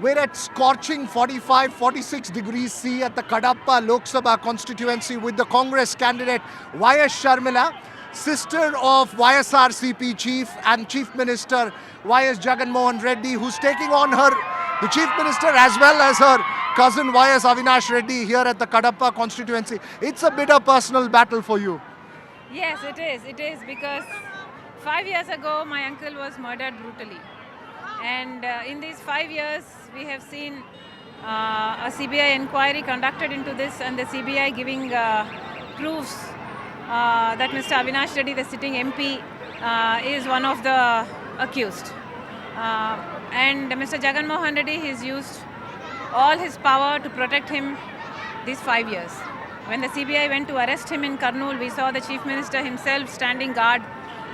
We're at scorching 45, 46 degrees C at the Kadapa Lok Sabha constituency with the Congress candidate Y.S. Sharmila, sister of YSRCP Chief and Chief Minister Y.S. Jagan Mohan Reddy, who's taking on the Chief Minister as well as her cousin Y.S. Avinash Reddy here at the Kadapa constituency. It's a bit of personal battle for you. Yes, it is. It is because 5 years ago my uncle was murdered brutally. And in these 5 years, we have seen a CBI inquiry conducted into this, and the CBI giving proofs that Mr. Avinash Reddy, the sitting MP, is one of the accused. And Mr. Jagan Mohan Reddy has used all his power to protect him these 5 years. When the CBI went to arrest him in Kurnool, we saw the Chief Minister himself standing guard.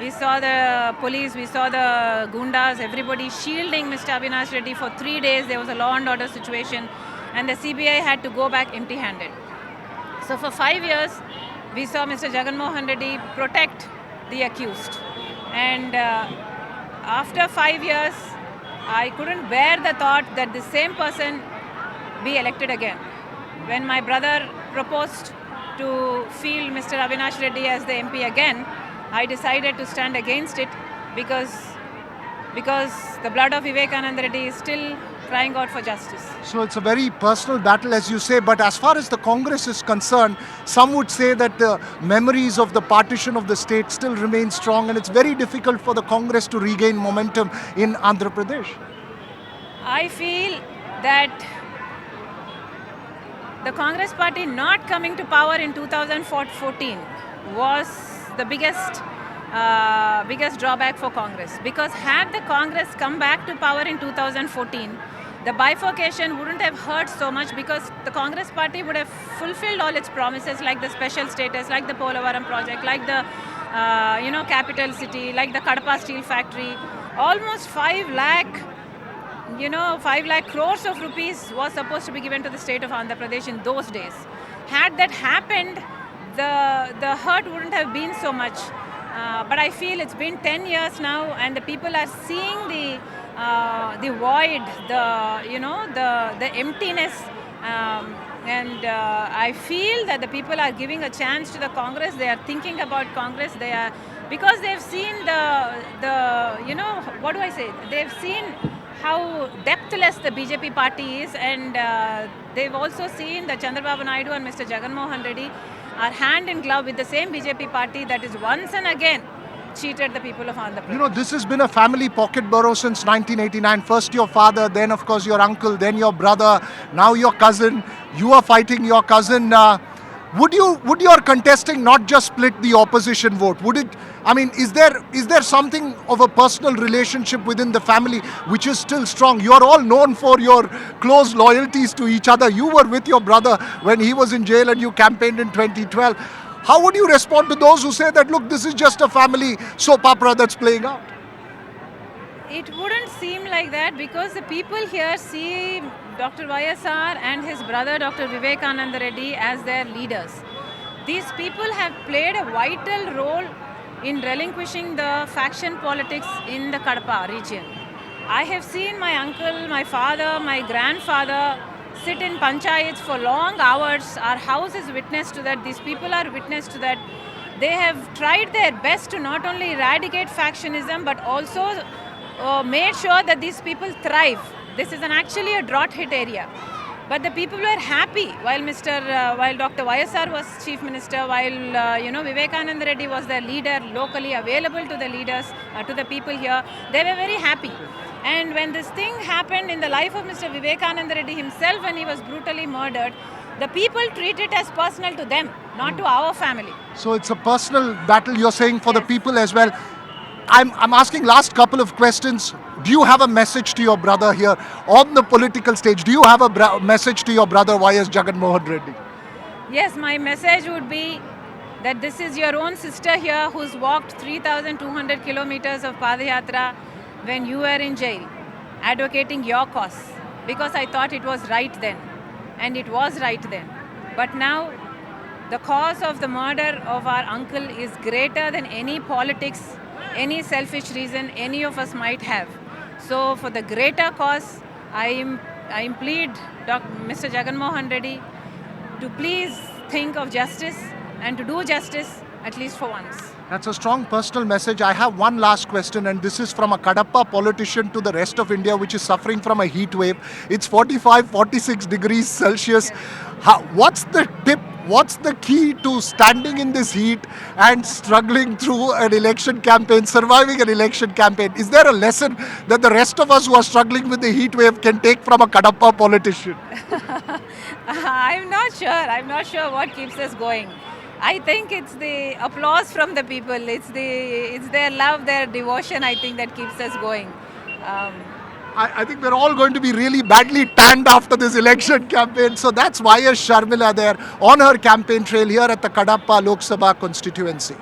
We saw the police, we saw the Gundas, everybody shielding Mr. Avinash Reddy for 3 days. There was a law and order situation, and the CBI had to go back empty-handed. So for 5 years, we saw Mr. Jagan Mohan Reddy protect the accused. And after 5 years, I couldn't bear the thought that the same person be elected again. When my brother proposed to field Mr. Avinash Reddy as the MP again, I decided to stand against it because the blood of Vivekananda Reddy is still crying out for justice. So it's a very personal battle, as you say, but as far as the Congress is concerned, some would say that the memories of the partition of the state still remain strong, and it's very difficult for the Congress to regain momentum in Andhra Pradesh. I feel that the Congress party not coming to power in 2014 was the biggest drawback for Congress, because had the Congress come back to power in 2014, the bifurcation wouldn't have hurt so much, because the Congress party would have fulfilled all its promises, like the special status, like the Polavaram project, like the capital city, like the Kadapa steel factory. Almost 5 lakh crores of rupees was supposed to be given to the state of Andhra Pradesh in those days. Had that happened, the hurt wouldn't have been so much. But I feel it's been 10 years now, and the people are seeing the void, the emptiness, and I feel that the people are giving a chance to the Congress. They are thinking about Congress. Because they've seen they've seen how depthless the BJP party is, and they've also seen that Chandrababu Naidu and Mr. Jagan Mohan Reddy are hand in glove with the same BJP party that is once and again cheated the people of Andhra Pradesh. This has been a family pocketborough since 1989. First your father, then of course your uncle, then your brother, now your cousin. You are fighting your cousin. Would your contesting not just split the opposition vote? Is there something of a personal relationship within the family which is still strong? You are all known for your close loyalties to each other. You were with your brother when he was in jail and you campaigned in 2012. How would you respond to those who say that, look, this is just a family soap opera that's playing out? It wouldn't seem like that, because the people here see Dr. YSR and his brother Dr. Vivekananda Reddy as their leaders. These people have played a vital role in relinquishing the faction politics in the Kadapa region. I have seen my uncle, my father, my grandfather sit in panchayats for long hours. Our house is witness to that. These people are witness to that. They have tried their best to not only eradicate factionism, but also made sure that these people thrive. This is actually a drought-hit area. But the people were happy while Dr. YSR was Chief Minister, while Vivekananda Reddy was their leader, locally available to the leaders, to the people here. They were very happy. And when this thing happened in the life of Mr. Vivekananda Reddy himself, when he was brutally murdered, the people treat it as personal to them, not to our family. So it's a personal battle, you're saying, for the people as well. I'm asking last couple of questions. Do you have a message to your brother here on the political stage? Do you have a message to your brother Y.S. Jagan Mohan Reddy? Yes, my message would be that this is your own sister here who's walked 3,200 kilometers of Padayatra when you were in jail, advocating your cause, because I thought it was right then, and it was right then. But now, the cause of the murder of our uncle is greater than any politics, any selfish reason any of us might have. So for the greater cause, I am I implead Mr. Jagan Mohan Reddy to please think of justice and to do justice at least for once. That's a strong personal message. I have one last question, and this is from a Kadapa politician to the rest of India, which is suffering from a heat wave. It's 45, 46 degrees Celsius. What's the tip? What's the key to standing in this heat and struggling through an election campaign, surviving an election campaign? Is there a lesson that the rest of us who are struggling with the heat wave can take from a Kadapa politician? I'm not sure. I'm not sure what keeps us going. I think it's the applause from the people. It's their love, their devotion. I think that keeps us going. I think we're all going to be really badly tanned after this election campaign. So that's why is Sharmila there on her campaign trail here at the Kadapa Lok Sabha constituency.